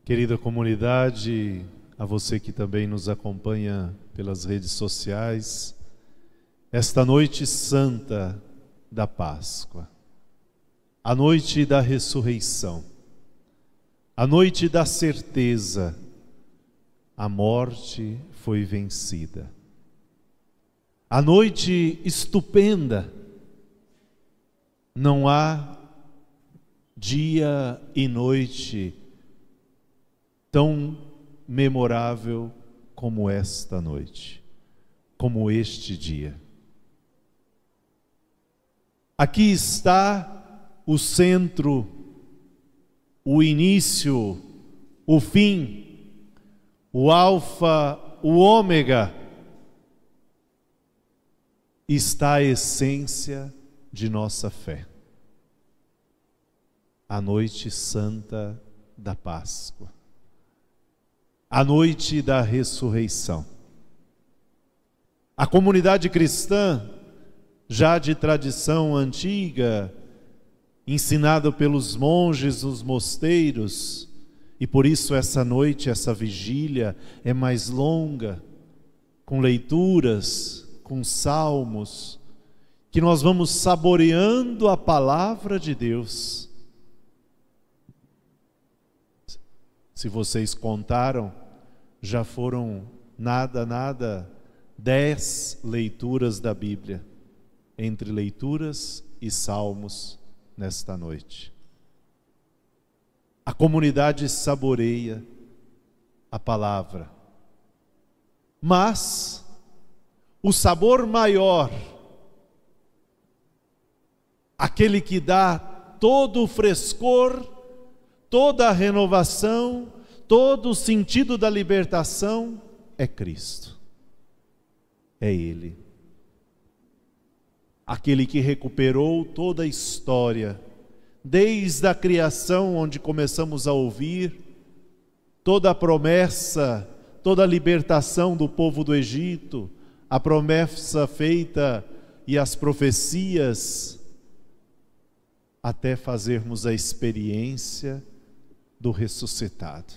Querida comunidade, a você que também nos acompanha pelas redes sociais, esta noite santa da Páscoa, a noite da ressurreição, a noite da certeza, a morte foi vencida. A noite estupenda, não há dia e noite tão memorável como esta noite, como este dia. Aqui está o centro, o início, o fim, o alfa, o ômega. Está a essência de nossa fé. A noite santa da Páscoa. A noite da ressurreição. A comunidade cristã, já de tradição antiga, ensinada pelos monges nos mosteiros, e por isso essa noite, essa vigília é mais longa, com leituras, com salmos, que nós vamos saboreando a palavra de Deus. Se vocês contaram, já foram nada 10 leituras da Bíblia, entre leituras e salmos nesta noite. A comunidade saboreia a palavra, mas o sabor maior, aquele que dá todo o frescor, toda a renovação, todo o sentido da libertação, é Cristo. É Ele. Aquele que recuperou toda a história, desde a criação, onde começamos a ouvir, toda a promessa, toda a libertação do povo do Egito, a promessa feita e as profecias, até fazermos a experiência do ressuscitado.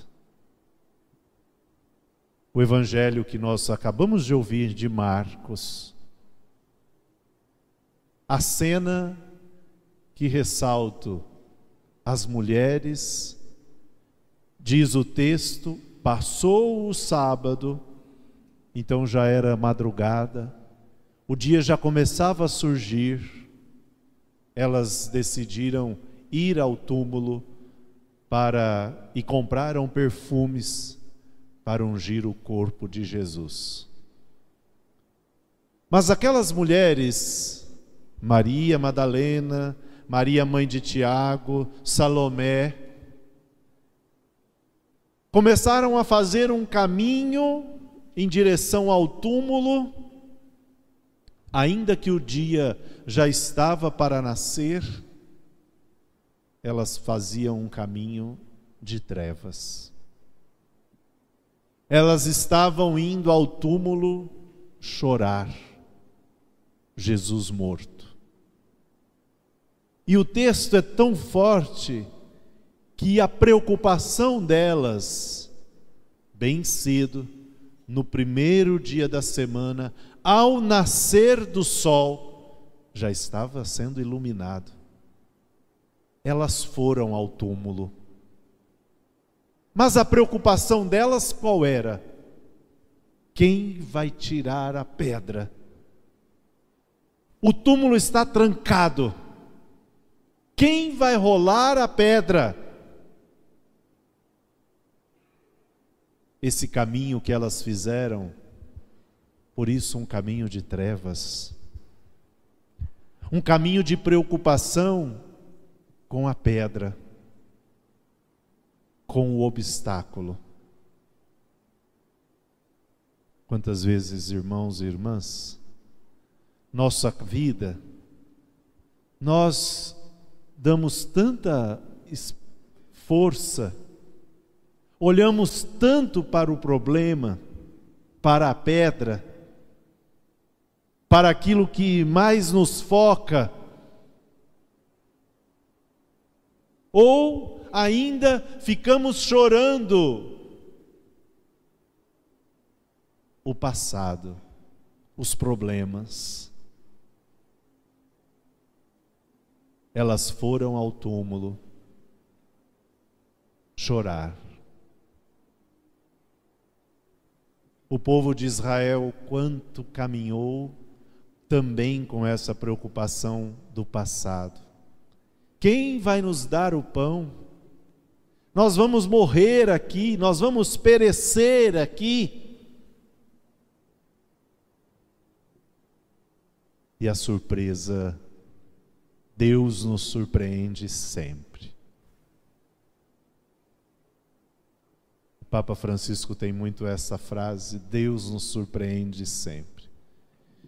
O evangelho que nós acabamos de ouvir de Marcos, a cena que ressalto, as mulheres, diz o texto, passou o sábado, então já era madrugada, o dia já começava a surgir, elas decidiram ir ao túmulo e compraram perfumes para ungir o corpo de Jesus. Mas aquelas mulheres, Maria Madalena, Maria mãe de Tiago, Salomé, começaram a fazer um caminho em direção ao túmulo, ainda que o dia já estava para nascer, elas faziam um caminho de trevas. Elas estavam indo ao túmulo chorar Jesus morto. E o texto é tão forte que a preocupação delas, bem cedo, no primeiro dia da semana, ao nascer do sol, já estava sendo iluminado. Elas foram ao túmulo. Mas a preocupação delas qual era? Quem vai tirar a pedra? O túmulo está trancado. Quem vai rolar a pedra? Esse caminho que elas fizeram, por isso um caminho de trevas, um caminho de preocupação com a pedra, com o obstáculo. Quantas vezes, irmãos e irmãs, nossa vida, nós damos tanta força, olhamos tanto para o problema, para a pedra, para aquilo que mais nos foca, ou ainda ficamos chorando o passado, os problemas. Elas foram ao túmulo chorar. O povo de Israel, quanto caminhou também com essa preocupação do passado. Quem vai nos dar o pão? Nós vamos morrer aqui, nós vamos perecer aqui. E a surpresa, Deus nos surpreende sempre. O Papa Francisco tem muito essa frase: Deus nos surpreende sempre.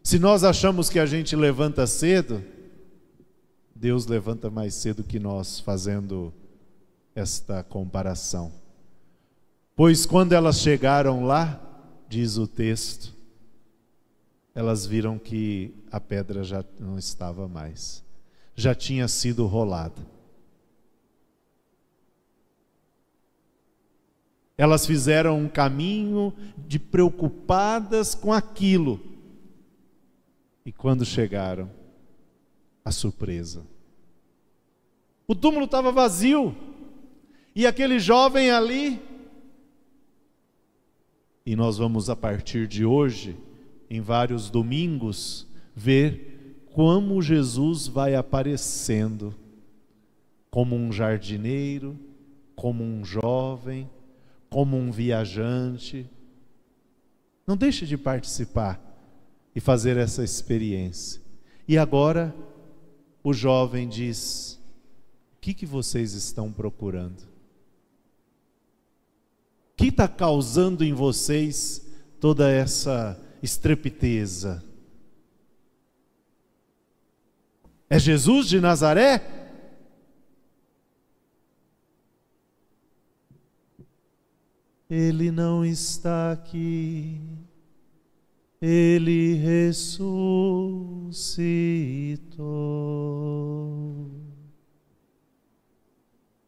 Se nós achamos que a gente levanta cedo, Deus levanta mais cedo que nós, fazendo esta comparação. Pois quando elas chegaram lá, diz o texto, elas viram que a pedra já não estava mais, já tinha sido rolada. Elas fizeram um caminho de preocupadas com aquilo. E quando chegaram, a surpresa. O túmulo estava vazio. E aquele jovem ali. E nós vamos, a partir de hoje, em vários domingos, ver como Jesus vai aparecendo. Como um jardineiro, como um jovem, como um viajante. Não deixe de participar e fazer essa experiência. E agora o jovem diz: o que vocês estão procurando? O que está causando em vocês toda essa estrepiteza? É Jesus de Nazaré? Ele não está aqui, Ele ressuscitou.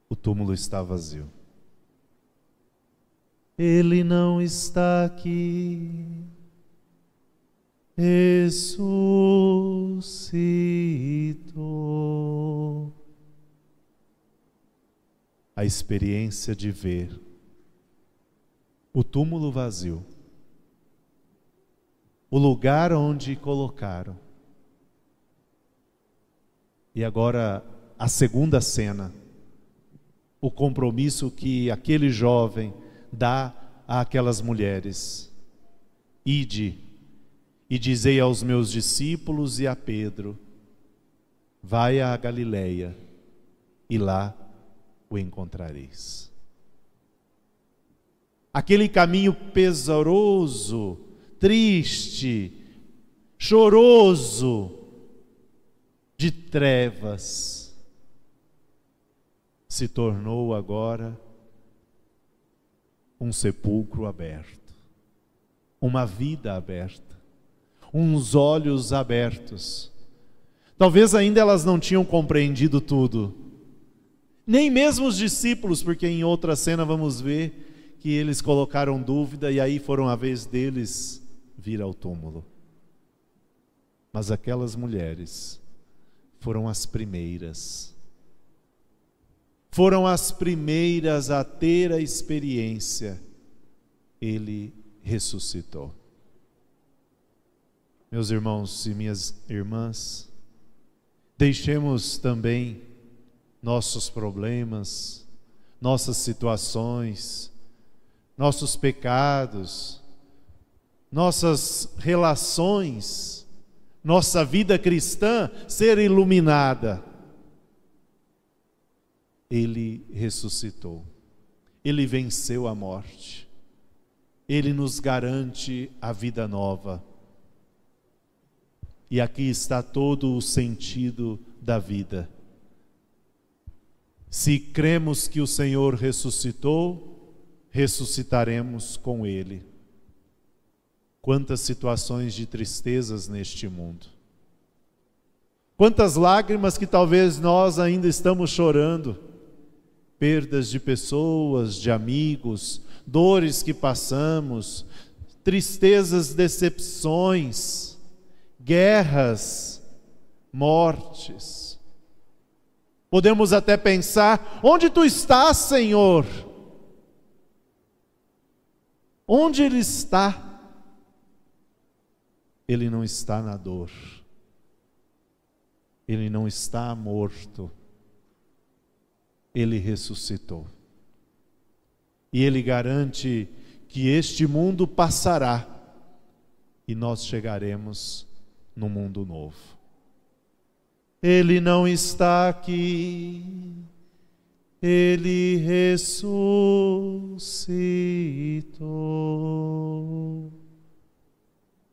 O túmulo está vazio. Ele não está aqui, ressuscitou. A experiência de ver o túmulo vazio, o lugar onde colocaram. E agora a segunda cena, o compromisso que aquele jovem dá àquelas mulheres: ide e dizei aos meus discípulos e a Pedro, vai à Galileia e lá o encontrareis. Aquele caminho pesaroso, triste, choroso, de trevas, se tornou agora um sepulcro aberto, uma vida aberta, uns olhos abertos. Talvez ainda elas não tinham compreendido tudo, nem mesmo os discípulos, porque em outra cena vamos ver que eles colocaram dúvida e aí foram a vez deles vir ao túmulo. Mas aquelas mulheres foram as primeiras. Foram as primeiras a ter a experiência. Ele ressuscitou. Meus irmãos e minhas irmãs, deixemos também nossos problemas, nossas situações, nossos pecados, nossas relações, nossa vida cristã ser iluminada. Ele ressuscitou, Ele venceu a morte, Ele nos garante a vida nova. E aqui está todo o sentido da vida. Se cremos que o Senhor ressuscitou, ressuscitaremos com Ele. Quantas situações de tristezas neste mundo. Quantas lágrimas que talvez nós ainda estamos chorando. perdas de pessoas, de amigos, dores que passamos, tristezas, decepções, guerras, mortes. Podemos até pensar: onde tu estás, Senhor? Onde Ele está? Ele não está na dor. Ele não está morto. Ele ressuscitou. E Ele garante que este mundo passará e nós chegaremos no mundo novo. Ele não está aqui. Ele ressuscitou.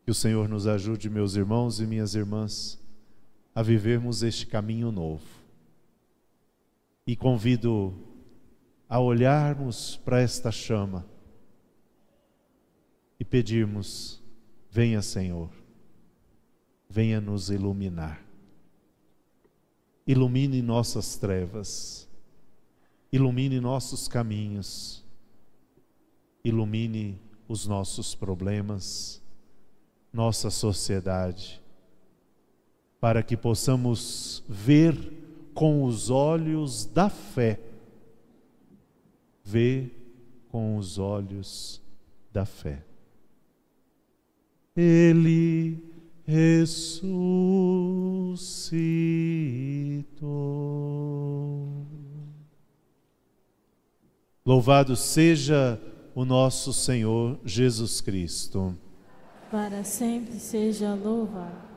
Que o Senhor nos ajude, meus irmãos e minhas irmãs, a vivermos este caminho novo. E convido a olharmos para esta chama e pedirmos: venha, Senhor, venha nos iluminar. Ilumine nossas trevas, ilumine nossos caminhos, ilumine os nossos problemas, nossa sociedade, para que possamos ver com os olhos da fé. Ver com os olhos da fé. Ele ressuscitou. Louvado seja o nosso Senhor Jesus Cristo. Para sempre seja louvado.